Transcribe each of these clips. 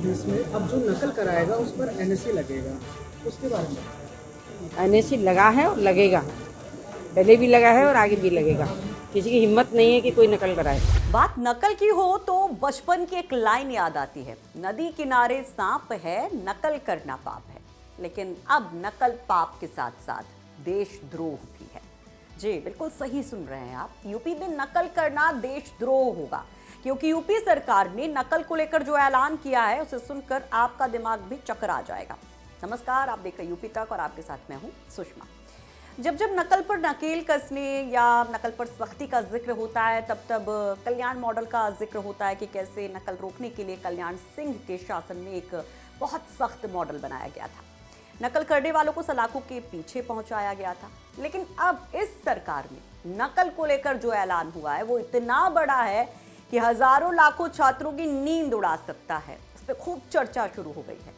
इसमें अब जो नकल कराएगा उस पर एनएससी लगेगा, उसके बारे में। एनएससी लगा है और लगेगा, पहले भी लगा है और आगे भी लगेगा। किसी की हिम्मत नहीं है कि कोई नकल कराए। बात नकल की हो तो बचपन की एक लाइन याद आती है, नदी किनारे सांप है, नकल करना पाप है। लेकिन अब नकल पाप के साथ साथ देशद्रोह भी है। जी बिल्कुल सही सुन रहे हैं आप, यूपी में नकल करना देशद्रोह होगा, क्योंकि यूपी सरकार ने नकल को लेकर जो ऐलान किया है उसे सुनकर आपका दिमाग भी चकरा जाएगा। नमस्कार, आप देख रहे हैं यूपी तक और आपके साथ मैं हूं सुषमा। जब जब नकल पर नकेल कसने या नकल पर सख्ती का जिक्र होता है तब तब कल्याण मॉडल का जिक्र होता है कि कैसे नकल रोकने के लिए कल्याण सिंह के शासन में एक बहुत सख्त मॉडल बनाया गया था, नकल करने वालों को सलाखों के पीछे पहुंचाया गया था। लेकिन अब इस सरकार में नकल को लेकर जो ऐलान हुआ है वो इतना बड़ा है कि हजारों लाखों छात्रों की नींद उड़ा सकता है। इस पर खूब चर्चा शुरू हो गई है।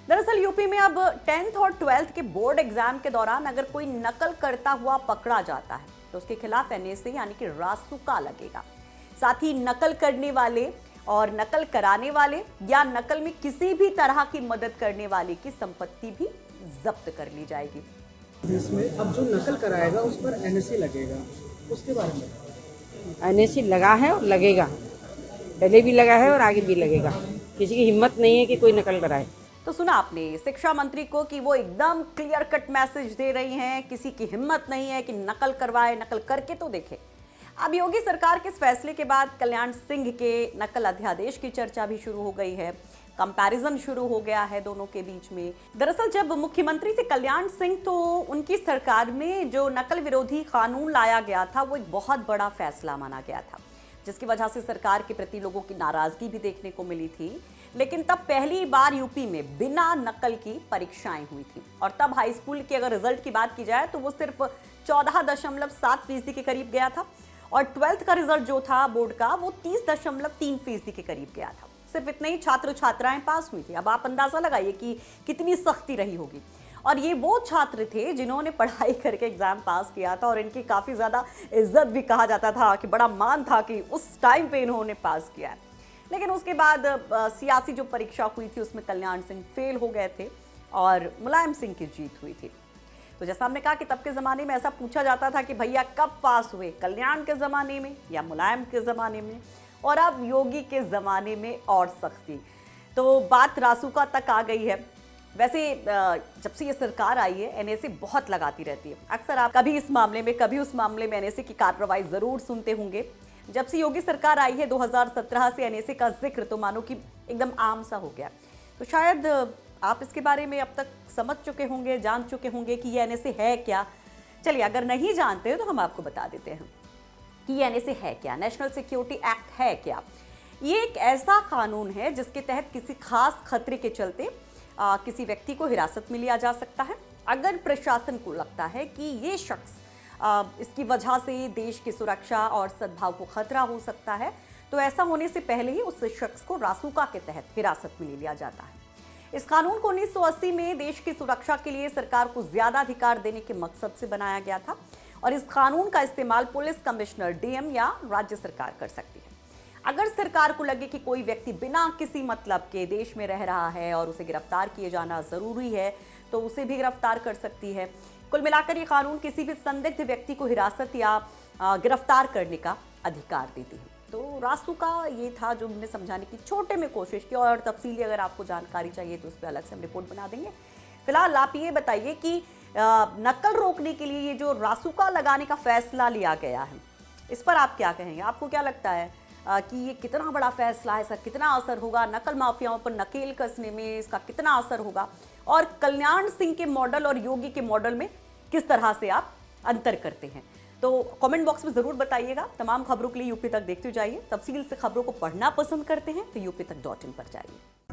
दरअसल यूपी में अब 10th और 12th के बोर्ड एग्जाम के दौरान अगर कोई नकल करता हुआ पकड़ा जाता है तो उसके खिलाफ एनएससी यानी कि रासुका लगेगा। साथ ही नकल करने वाले और नकल कराने वाले या नकल में किसी भी तरह की मदद करने वाले की संपत्ति भी जब्त कर ली जाएगी। इसमें अब जो नकल कराएगा उस पर एनएससी लगेगा, उसके बारे में। एनएससी लगा है और लगेगा, पहले भी लगा है और आगे भी लगेगा। किसी की हिम्मत नहीं है कि कोई नकल कराए। तो सुना आपने शिक्षा मंत्री को कि वो एकदम क्लियर कट मैसेज दे रही हैं, किसी की हिम्मत नहीं है कि नकल करवाए, नकल करके तो देखे। अब योगी सरकार के इस फैसले के बाद कल्याण सिंह के नकल अध्यादेश की चर्चा भी शुरू हो गई है, कंपैरिजन शुरू हो गया है दोनों के बीच में। दरअसल जब मुख्यमंत्री थे कल्याण सिंह तो उनकी सरकार में जो नकल विरोधी कानून लाया गया था वो एक बहुत बड़ा फैसला माना गया था, जिसकी वजह से सरकार के प्रति लोगों की नाराजगी भी देखने को मिली थी। लेकिन तब पहली बार यूपी में बिना नकल की परीक्षाएं हुई थी और तब हाई स्कूल की अगर रिजल्ट की बात की जाए तो वो सिर्फ 14.7% के करीब गया था और 12th का रिजल्ट जो था बोर्ड का वो 30.3% के करीब गया था। सिर्फ इतने ही छात्र छात्राएं पास हुई थी। अब आप अंदाजा लगाइए कि कितनी सख्ती रही होगी। और ये वो छात्र थे जिन्होंने पढ़ाई करके एग्जाम पास किया था और इनकी काफ़ी ज़्यादा इज्जत भी कहा जाता था कि बड़ा मान था कि उस टाइम पे इन्होंने पास किया है। लेकिन उसके बाद सियासी जो परीक्षा हुई थी उसमें कल्याण सिंह फेल हो गए थे और मुलायम सिंह की जीत हुई थी। तो जैसा हमने कहा कि तब के ज़माने में ऐसा पूछा जाता था कि भैया कब पास हुए, कल्याण के ज़माने में या मुलायम के ज़माने में, और अब योगी के ज़माने में और सख्ती। तो बात रासुका तक आ गई है। वैसे जब से ये सरकार आई है एनएससी बहुत लगाती रहती है। अक्सर आप कभी इस मामले में कभी उस मामले में एनएससी की कार्रवाई ज़रूर सुनते होंगे। जब से योगी सरकार आई है 2017 से एनएससी का जिक्र तो मानो कि एकदम आम सा हो गया। तो शायद आप इसके बारे में अब तक समझ चुके होंगे, जान चुके होंगे कि ये एनएससी है क्या। चलिए अगर नहीं जानते तो हम आपको बता देते हैं कि ये एनएससी है क्या, नेशनल सिक्योरिटी एक्ट है क्या। ये एक ऐसा कानून है जिसके तहत किसी खास खतरे के चलते किसी व्यक्ति को हिरासत में लिया जा सकता है अगर प्रशासन को लगता है कि ये शख्स इसकी वजह से देश की सुरक्षा और सद्भाव को खतरा हो सकता है। तो ऐसा होने से पहले ही उस शख्स को रासुका के तहत हिरासत में ले लिया जाता है। इस कानून को 1980 में देश की सुरक्षा के लिए सरकार को ज्यादा अधिकार देने के मकसद से बनाया गया था और इस कानून का इस्तेमाल पुलिस कमिश्नर, डीएम या राज्य सरकार कर सकती है। अगर सरकार को लगे कि कोई व्यक्ति बिना किसी मतलब के देश में रह रहा है और उसे गिरफ्तार किए जाना जरूरी है तो उसे भी गिरफ्तार कर सकती है। कुल मिलाकर ये कानून किसी भी संदिग्ध व्यक्ति को हिरासत या गिरफ्तार करने का अधिकार देती है। तो रासुका ये था जो हमने समझाने की छोटे में कोशिश की और तफसीली अगर आपको जानकारी चाहिए तो उस पर अलग से हम रिपोर्ट बना देंगे। फिलहाल आप ये बताइए कि नकल रोकने के लिए ये जो रासुका लगाने का फैसला लिया गया है इस पर आप क्या कहेंगे? आपको क्या लगता है कि ये कितना बड़ा फैसला है, इसका कितना असर होगा, नकल माफियाओं पर नकेल कसने में इसका कितना असर होगा और कल्याण सिंह के मॉडल और योगी के मॉडल में किस तरह से आप अंतर करते हैं? तो कमेंट बॉक्स में ज़रूर बताइएगा। तमाम खबरों के लिए यूपी तक देखते जाइए। तफसील से खबरों को पढ़ना पसंद करते हैं तो यूपी तक.in पर जाइए।